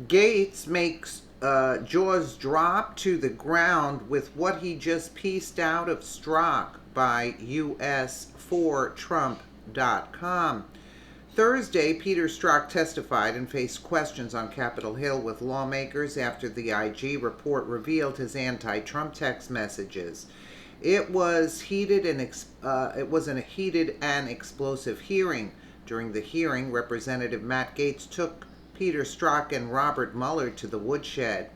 Gaetz makes jaws drop to the ground with what he just pieced out of Strzok by us4trump.com. Thursday, Peter Strzok testified and faced questions on Capitol Hill with lawmakers after the IG report revealed his anti-Trump text messages. It was a heated and explosive hearing. During the hearing, Representative Matt Gaetz took Peter Strzok and Robert Mueller to the woodshed.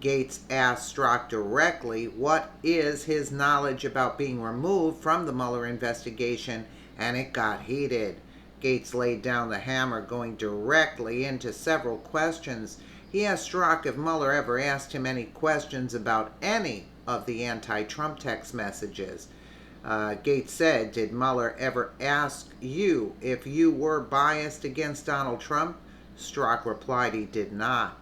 Gaetz asked Strzok directly what is his knowledge about being removed from the Mueller investigation, and it got heated. Gaetz laid down the hammer, going directly into several questions. He asked Strzok if Mueller ever asked him any questions about any of the anti-Trump text messages. Gaetz said, "Did Mueller ever ask you if you were biased against Donald Trump?" Strzok replied he did not.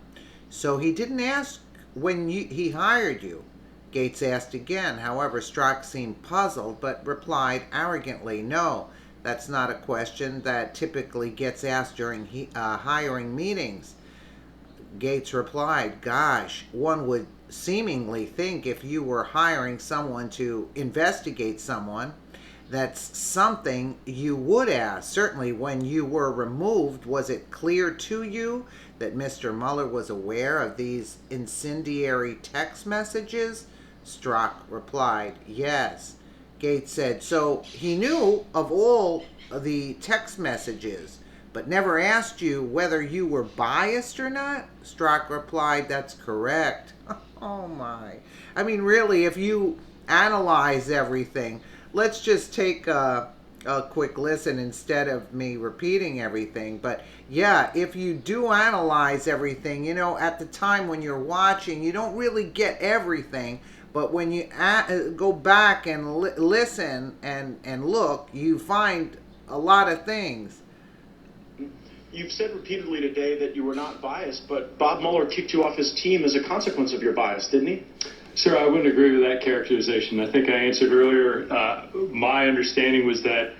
"So he didn't ask when he hired you?" Gaetz asked again. However, Strzok seemed puzzled but replied arrogantly, "No, that's not a question that typically gets asked during hiring meetings." Gaetz replied, "Gosh, one would seemingly think if you were hiring someone to investigate someone, that's something you would ask. Certainly when you were removed, was it clear to you that Mr. Mueller was aware of these incendiary text messages?" Strzok replied, "Yes." Gaetz said, "So he knew of all the text messages, but never asked you whether you were biased or not?" Strzok replied, "That's correct." Oh my. I mean, really, if you analyze everything, let's just take a quick listen instead of me repeating everything. But yeah, if you do analyze everything, at the time when you're watching, you don't really get everything. But when you go back and listen and look, you find a lot of things. You've said repeatedly today that you were not biased, but Bob Mueller kicked you off his team as a consequence of your bias, didn't he? Sir, I wouldn't agree with that characterization. I think I answered earlier. My understanding was that,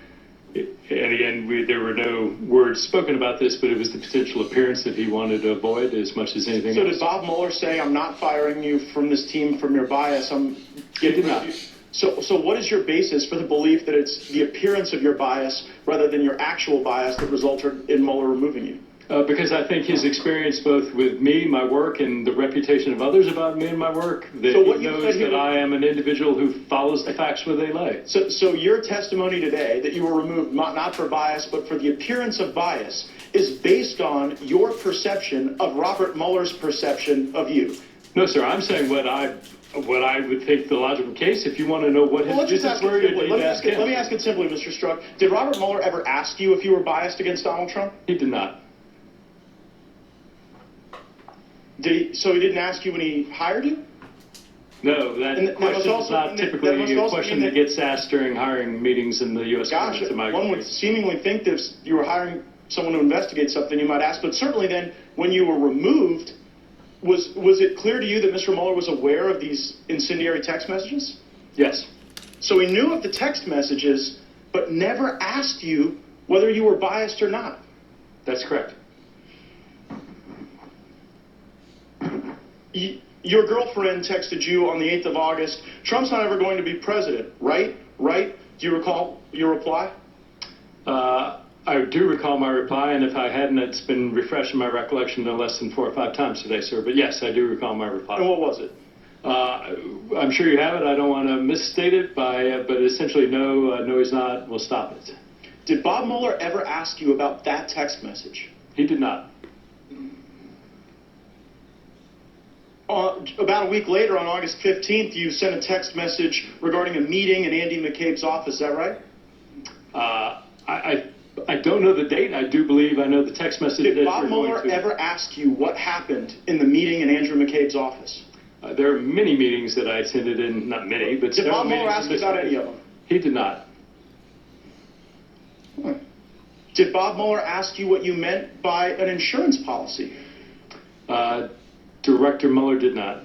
and again, there were no words spoken about this, but it was the potential appearance that he wanted to avoid as much as anything else. So did Bob Mueller say, "I'm not firing you from this team from your bias, I'm getting rid of you"? So what is your basis for the belief that it's the appearance of your bias rather than your actual bias that resulted in Mueller removing you? Because I think his experience both with me, my work, and the reputation of others about me and my work, that he knows that I am an individual who follows the facts where they lay. So your testimony today that you were removed not for bias but for the appearance of bias is based on your perception of Robert Mueller's perception of you? No, sir. I'm saying what I would think the logical case. If you want to know what his business were, let me ask it simply, Mr. Strzok. Did Robert Mueller ever ask you if you were biased against Donald Trump? He did not. So he didn't ask you when he hired you? No, that question is not typically a question that gets asked during hiring meetings in the U.S. Gosh, one would seemingly think that if you were hiring someone to investigate something, you might ask. But certainly then, when you were removed, was it clear to you that Mr. Mueller was aware of these incendiary text messages? Yes. So he knew of the text messages, but never asked you whether you were biased or not? That's correct. Your girlfriend texted you on the 8th of August, "Trump's not ever going to be president," right? Right? Do you recall your reply? I do recall my reply, and if I hadn't, it's been refreshed in my recollection no less than 4 or 5 times today, sir. But yes, I do recall my reply. And what was it? I'm sure you have it. I don't want to misstate it, but essentially, no, he's not. We'll stop it. Did Bob Mueller ever ask you about that text message? He did not. About a week later, on August 15th, you sent a text message regarding a meeting in Andy McCabe's office. Is that right? I don't know the date. I do believe I know the text message. Did Bob Mueller ever ask you what happened in the meeting in Andrew McCabe's office? There are many meetings that I attended in, not many, but did Bob Mueller ask you about any of them? He did not. Did Bob Mueller ask you what you meant by an insurance policy? Director Mueller did not.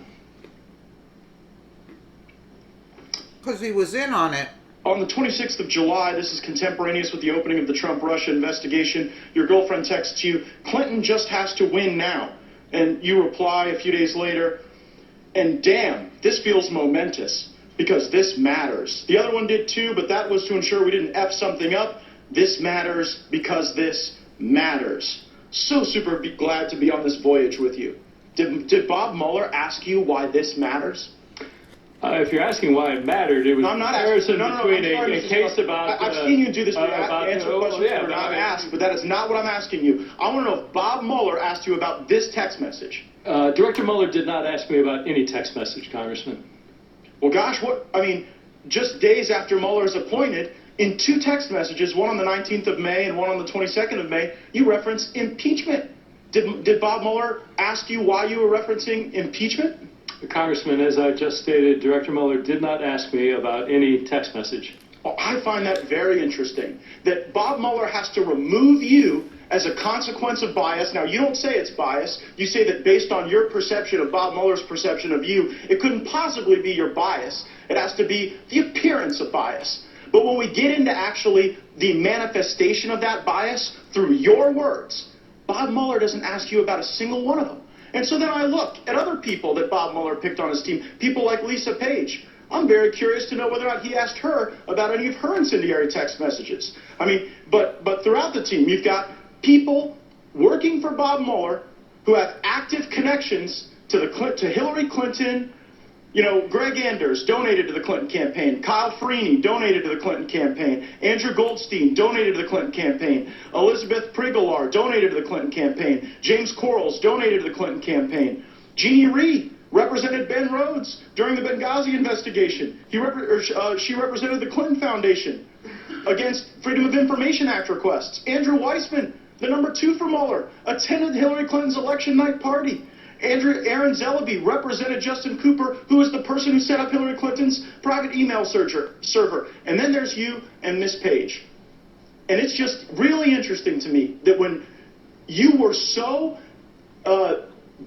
Because he was in on it. On the 26th of July, this is contemporaneous with the opening of the Trump-Russia investigation, your girlfriend texts you, "Clinton just has to win now." And you reply a few days later, and damn, this feels momentous because this matters. The other one did too, but that was to ensure we didn't F something up. This matters because this matters. So super glad to be on this voyage with you. Did Bob Mueller ask you why this matters? If you're asking why it mattered, it was No, I'm not asking. between a case about. I've seen you do this. Answer questions that are but not asked, but that is not what I'm asking you. I want to know if Bob Mueller asked you about this text message. Director Mueller did not ask me about any text message, Congressman. Well, gosh, just days after Mueller is appointed, in 2 text messages, one on the 19th of May and one on the 22nd of May, you reference impeachment. Did Bob Mueller ask you why you were referencing impeachment? Congressman, as I just stated, Director Mueller did not ask me about any text message. Well, I find that very interesting, that Bob Mueller has to remove you as a consequence of bias. Now, you don't say it's bias. You say that based on your perception of Bob Mueller's perception of you, it couldn't possibly be your bias. It has to be the appearance of bias. But when we get into actually the manifestation of that bias through your words, Bob Mueller doesn't ask you about a single one of them. And so then I look at other people that Bob Mueller picked on his team, people like Lisa Page. I'm very curious to know whether or not he asked her about any of her incendiary text messages. But throughout the team, you've got people working for Bob Mueller who have active connections to Hillary Clinton. You know, Greg Anders donated to the Clinton campaign. Kyle Freeney donated to the Clinton campaign. Andrew Goldstein donated to the Clinton campaign. Elizabeth Prigolar donated to the Clinton campaign. James Quarles donated to the Clinton campaign. Jeannie Reed represented Ben Rhodes during the Benghazi investigation. She represented the Clinton Foundation against Freedom of Information Act requests. Andrew Weissman, the number 2 for Mueller, attended Hillary Clinton's election night party. Aaron Zellaby represented Justin Cooper, who was the person who set up Hillary Clinton's private email server. And then there's you and Miss Page. And it's just really interesting to me that when you were so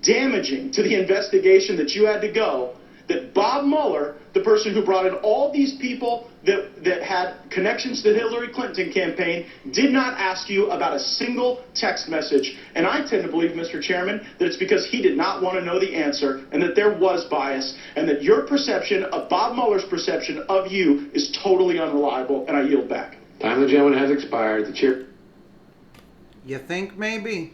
damaging to the investigation that you had to go, that Bob Mueller, the person who brought in all these people that had connections to the Hillary Clinton campaign, did not ask you about a single text message. And I tend to believe, Mr. Chairman, that it's because he did not want to know the answer and that there was bias and that your perception of Bob Mueller's perception of you is totally unreliable, and I yield back. Time of the gentleman has expired. The chair. You think maybe?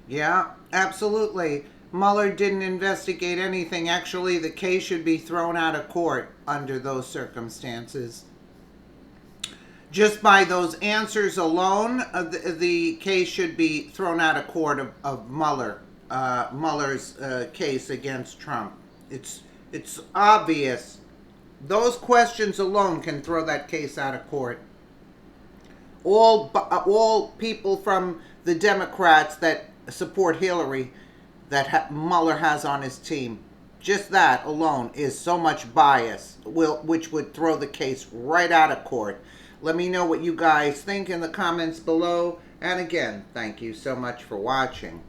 Yeah, absolutely. Mueller didn't investigate anything. Actually, the case should be thrown out of court under those circumstances. Just by those answers alone, the case should be thrown out of court of Mueller's case against Trump. It's obvious. Those questions alone can throw that case out of court. All people from the Democrats that support Hillary that Mueller has on his team, just that alone is so much bias, which would throw the case right out of court. Let me know what you guys think in the comments below. And again, thank you so much for watching.